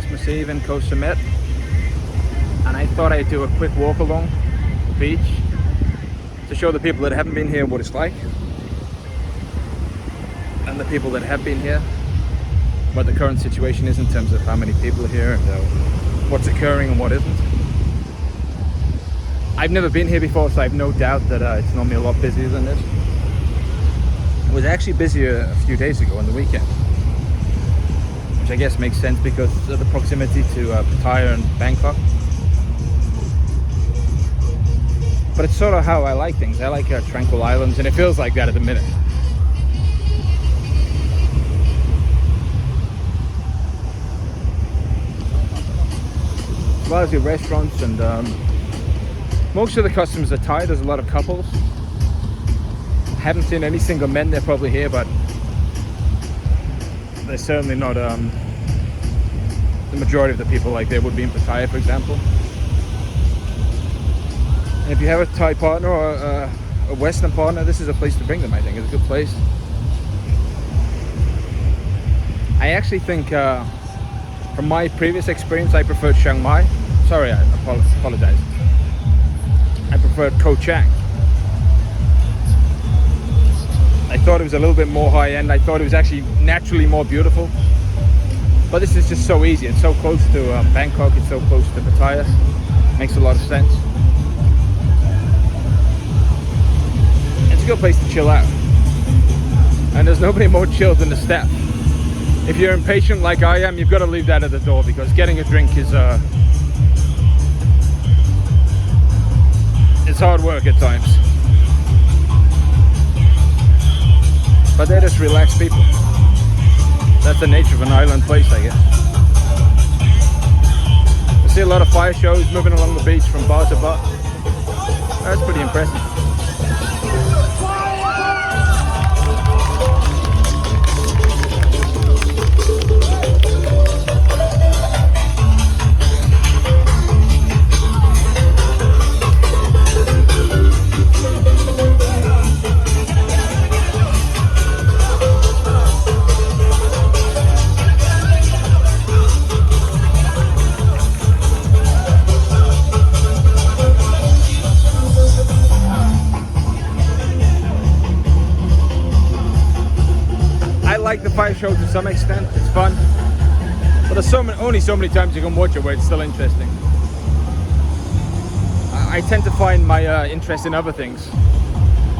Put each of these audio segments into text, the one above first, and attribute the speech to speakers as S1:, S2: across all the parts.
S1: Christmas Eve in Samet, and I thought I'd do a quick walk along the beach to show the people that haven't been here what it's like, and the people that have been here what the current situation is in terms of how many people are here and what's occurring and what isn't. I've never been here before, so I have no doubt that it's normally a lot busier than this. It was actually busier a few days ago on the weekend, which I guess makes sense because of the proximity to Pattaya and Bangkok. But it's sort of how I like things. I like tranquil islands, and it feels like that at the minute. As well as your restaurants, and most of the customers are Thai. There's a lot of couples. I haven't seen any single men. They're probably here, but they're certainly not the majority of the people like they would be in Pattaya, for example. And if you have a Thai partner or a Western partner, this is a place to bring them. I think it's a good place. I actually think from my previous experience, I preferred Chiang Mai. Sorry, I apologize. I preferred Koh Chang. I thought it was a little bit more high-end. I thought it was actually naturally more beautiful. But this is just so easy. It's so close to Bangkok. It's so close to Pattaya. Makes a lot of sense. It's a good place to chill out. And there's nobody more chill than the staff. If you're impatient like I am, you've got to leave that at the door, because getting a drink is it's hard work at times. But they're just relaxed people. That's the nature of an island place, I guess. I see a lot of fire shows moving along the beach from bar to bar. That's pretty impressive. The fire show to some extent, it's fun, but there's only so many times you can watch it where it's still interesting. I tend to find my interest in other things.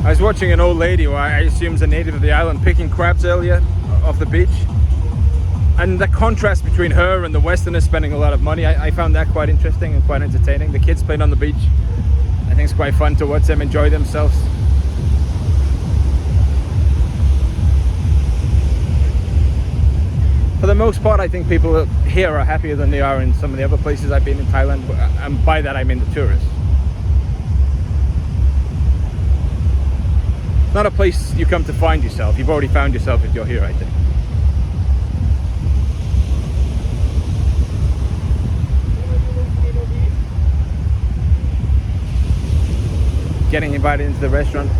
S1: I was watching an old lady, who I assume is a native of the island, picking crabs earlier off the beach, and the contrast between her and the Westerners spending a lot of money, I found that quite interesting and quite entertaining. The kids playing on the beach, I think it's quite fun to watch them enjoy themselves. For the most part, I think people here are happier than they are in some of the other places I've been in Thailand, and by that I mean the tourists. It's not a place you come to find yourself. You've already found yourself if you're here, I think. Getting invited into the restaurant.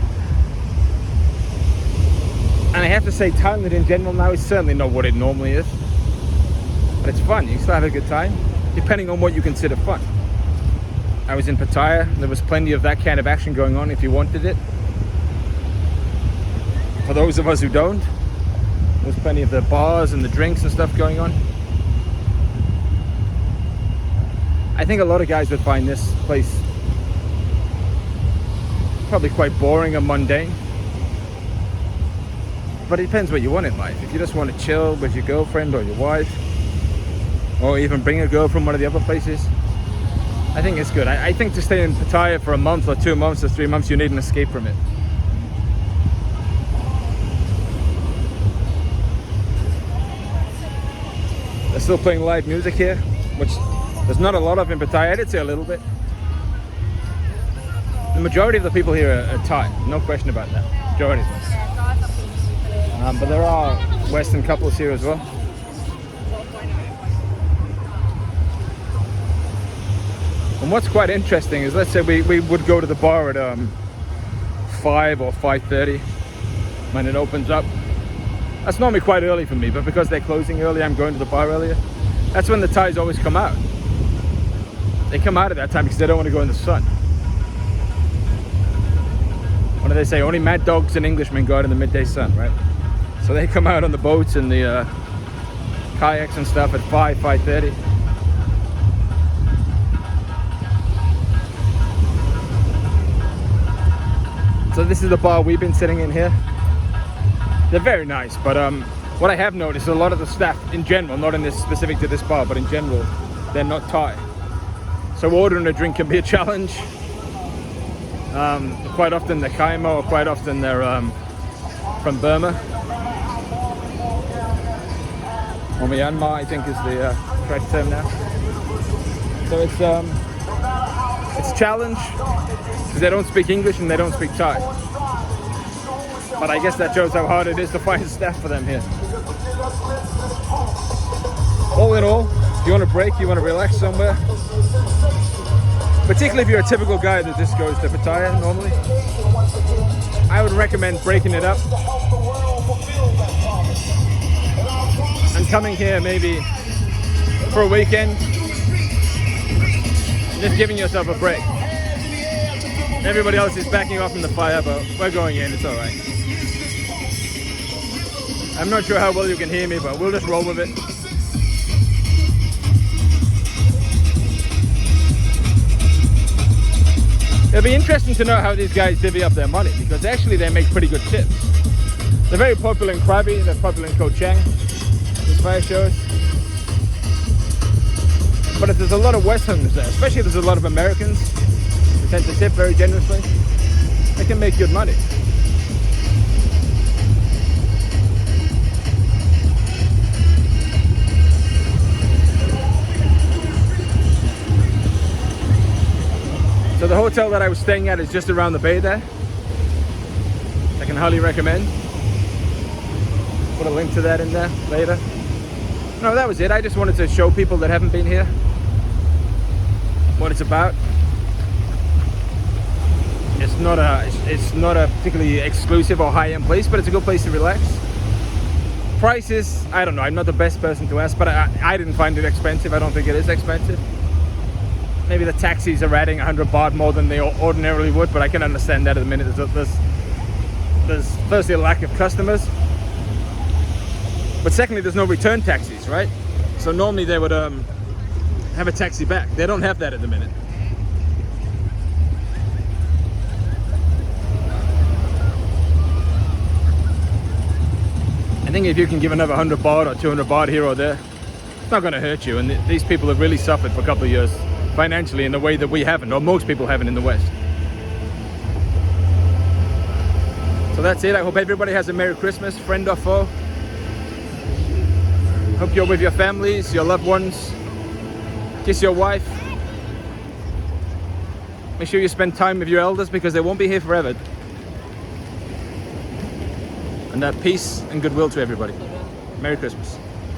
S1: And I have to say, Thailand in general now is certainly not what it normally is. But it's fun. You can still have a good time, depending on what you consider fun. I was in Pattaya. There was plenty of that kind of action going on if you wanted it. For those of us who don't, there's plenty of the bars and the drinks and stuff going on. I think a lot of guys would find this place probably quite boring and mundane. But it depends what you want in life. If you just want to chill with your girlfriend or your wife, or even bring a girl from one of the other places, I think it's good. I think to stay in Pattaya for a month or 2 months or 3 months, you need an escape from it. They're still playing live music here, which there's not a lot of in Pattaya. I did say a little bit. The majority of the people here are Thai, no question about that. Majority of them. But there are Western couples here as well. And what's quite interesting is, let's say we would go to the bar at 5 or 5:30 when it opens up. That's normally quite early for me, but because they're closing early, I'm going to the bar earlier. That's when the Thais always come out. They come out at that time because they don't want to go in the sun. What do they say? Only mad dogs and Englishmen go out in the midday sun, right? So they come out on the boats and the kayaks and stuff at 5:30. So this is the bar we've been sitting in here. They're very nice, but what I have noticed, a lot of the staff in general, not in this specific to this bar, but in general, they're not Thai. So ordering a drink can be a challenge. Quite often they're Kaimo, or quite often they're from Burma. Or Myanmar, I think is the correct term now. So it's a challenge because they don't speak English and they don't speak Thai. But I guess that shows how hard it is to find staff for them here. All in all, if you want a break, you want to relax somewhere, particularly if you're a typical guy that just goes to Pattaya normally, I would recommend breaking it up and coming here maybe for a weekend, just giving yourself a break. Everybody else is backing off from the fire, but we're going in, it's alright. I'm not sure how well you can hear me, but we'll just roll with it. It'll be interesting to know how these guys divvy up their money, because actually they make pretty good tips. They're very popular in Krabi, they're popular in Koh Chang, these fire shows. But if there's a lot of Westerners there, especially if there's a lot of Americans who tend to tip very generously, they can make good money. So the hotel that I was staying at is just around the bay there. I can highly recommend. Put a link to that in there later. No, that was it. I just wanted to show people that haven't been here what it's about. It's not a particularly exclusive or high-end place, but it's a good place to relax. Prices, I don't know. I'm not the best person to ask, but I didn't find it expensive. I don't think it is expensive. Maybe the taxis are adding 100 baht more than they ordinarily would, but I can understand that at the minute. There's firstly a lack of customers, but secondly there's no return taxis, right? So normally they would have a taxi back. They don't have that at the minute. I think if you can give another 100 baht or 200 baht here or there, it's not going to hurt you. And these people have really suffered for a couple of years financially in a way that we haven't, or most people haven't in the West. So that's it. I hope everybody has a Merry Christmas, friend or foe. Hope you're with your families, your loved ones. Kiss your wife. Make sure you spend time with your elders because they won't be here forever. And peace and goodwill to everybody. Merry Christmas.